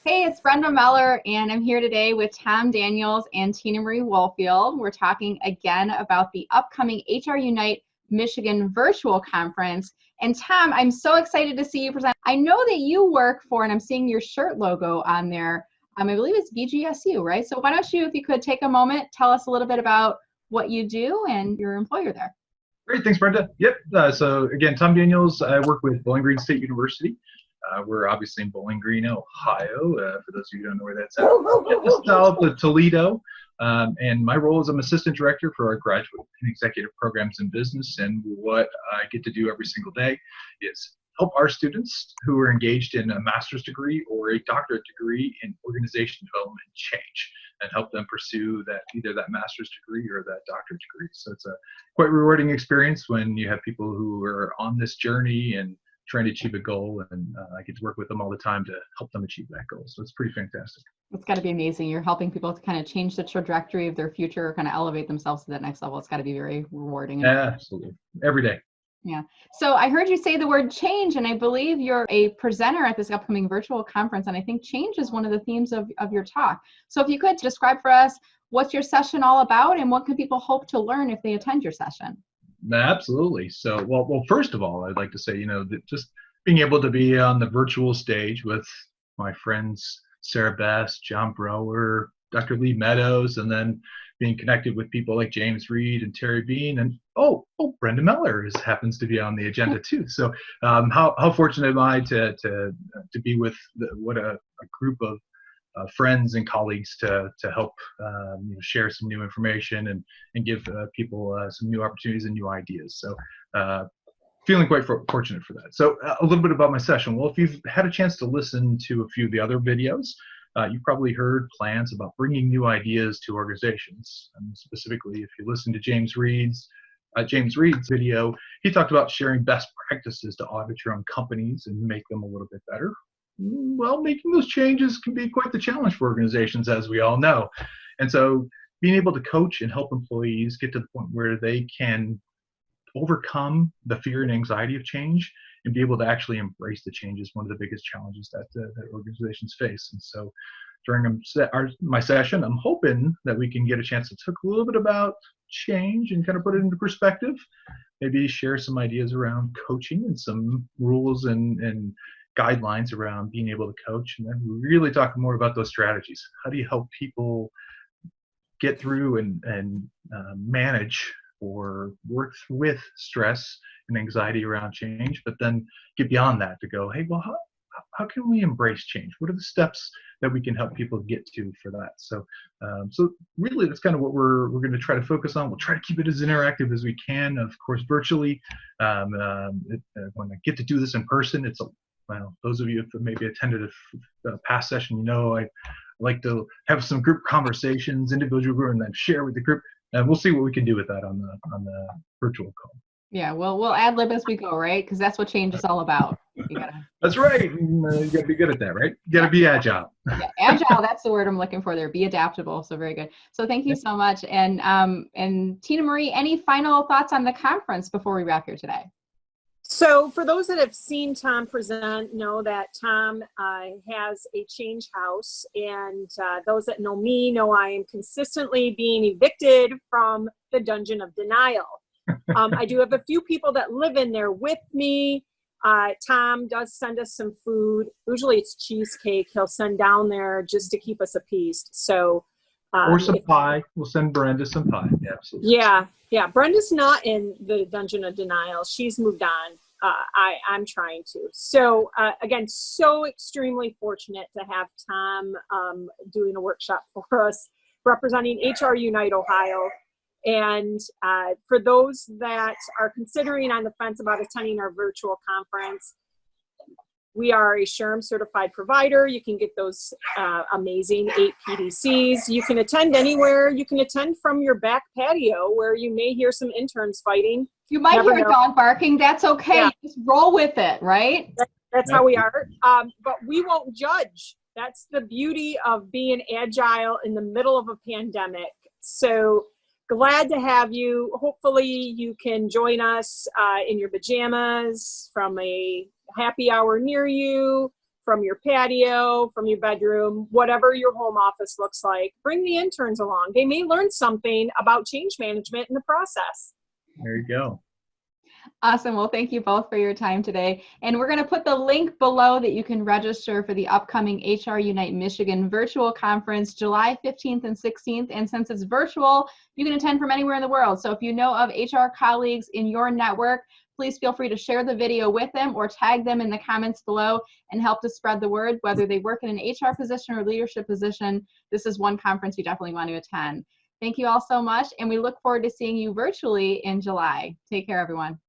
Hey, it's Brenda Meller, and I'm here today with Tom Daniels and Tina Marie Woolfield. We're talking again about the upcoming HRUnite Michigan Virtual Conference. And Tom, I'm so excited to see you present. I know that you work for, and I'm seeing your shirt logo on there, I believe it's BGSU, right? So why don't you, if you could take a moment, tell us a little bit about what you do and your employer there. Great, thanks, Brenda. Yep. So again, Tom Daniels. I work with Bowling Green State University. We're obviously in Bowling Green, Ohio. For those of you who don't know where that's at, just south of Toledo. And my role is I'm assistant director for our graduate and executive programs in business. And what I get to do every single day is help our students who are engaged in a master's degree or a doctorate degree in organization development and change, and help them pursue that, either that master's degree or that doctorate degree. So it's a quite rewarding experience when you have people who are on this journey and trying to achieve a goal, and I get to work with them all the time to help them achieve that goal. So it's pretty fantastic. It's got to be amazing. You're helping people to kind of change the trajectory of their future, kind of elevate themselves to that next level. It's got to be very rewarding. Absolutely. Every day. Yeah. So I heard you say the word change, and I believe you're a presenter at this upcoming virtual conference, and I think change is one of the themes of your talk. So if you could describe for us what's your session all about, and what can people hope to learn if they attend your session? Absolutely. So, well, first of all, I'd like to say, that just being able to be on the virtual stage with my friends, Sarah Best, John Brower, Dr. Lee Meadows, and then being connected with people like James Reed and Terry Bean, and Brenda Meller happens to be on the agenda too. So how fortunate am I to be with what a group of friends and colleagues to help share some new information and give people some new opportunities and new ideas. So feeling quite fortunate for that. So a little bit about my session. Well, if you've had a chance to listen to a few of the other videos, you've probably heard plans about bringing new ideas to organizations. And specifically, if you listen to James Reed's video, he talked about sharing best practices to audit your own companies and make them a little bit better. Well, making those changes can be quite the challenge for organizations, as we all know. And so being able to coach and help employees get to the point where they can overcome the fear and anxiety of change and be able to actually embrace the change is one of the biggest challenges that organizations face. And so during my session, I'm hoping that we can get a chance to talk a little bit about change and kind of put it into perspective, maybe share some ideas around coaching and some rules and guidelines around being able to coach, and then really talk more about those strategies. How do you help people get through and manage or work with stress and anxiety around change, but then get beyond that to go, hey, well, how can we embrace change? What are the steps that we can help people get to for that? So really that's kind of what we're going to try to focus on. We'll try to keep it as interactive as we can, of course, virtually. When I get to do this in person, well, those of you who maybe attended a past session, I like to have some group conversations, individual group, and then share with the group. And we'll see what we can do with that on the virtual call. Yeah, well, we'll ad lib as we go, right? Because that's what change is all about. That's right. You got to be good at that, right? You got to be agile. Yeah, agile. That's the word I'm looking for there. Be adaptable. So very good. So thank you so much. And Tina Marie, any final thoughts on the conference before we wrap here today? So for those that have seen Tom present, know that Tom has a change house, and those that know me know I am consistently being evicted from the dungeon of denial. I do have a few people that live in there with me. Tom does send us some food. Usually it's cheesecake he'll send down there just to keep us appeased. So or some pie. We'll send Brenda some pie. Absolutely. Yeah. Brenda's not in the dungeon of denial. She's moved on. I'm trying to. So again, so extremely fortunate to have Tom doing a workshop for us, representing HRUnite Ohio. And for those that are considering on the fence about attending our virtual conference, we are a SHRM certified provider. You can get those amazing 8 PDCs. You can attend anywhere. You can attend from your back patio where you may hear some interns fighting. You might hear a dog barking. That's okay. Yeah. Just roll with it, right? That's how we are. But we won't judge. That's the beauty of being agile in the middle of a pandemic. So glad to have you. Hopefully you can join us in your pajamas from a happy hour near you. from your patio, from your bedroom, whatever your home office looks like. Bring the interns along. They may learn something about change management in the process. There you go. Awesome. Well, thank you both for your time today. And we're going to put the link below that you can register for the upcoming HRUnite Michigan virtual conference, July 15th and 16th. And since it's virtual, you can attend from anywhere in the world. So if you know of HR colleagues in your network, please feel free to share the video with them or tag them in the comments below and help to spread the word. Whether they work in an HR position or leadership position, this is one conference you definitely want to attend. Thank you all so much, and we look forward to seeing you virtually in July. Take care, everyone.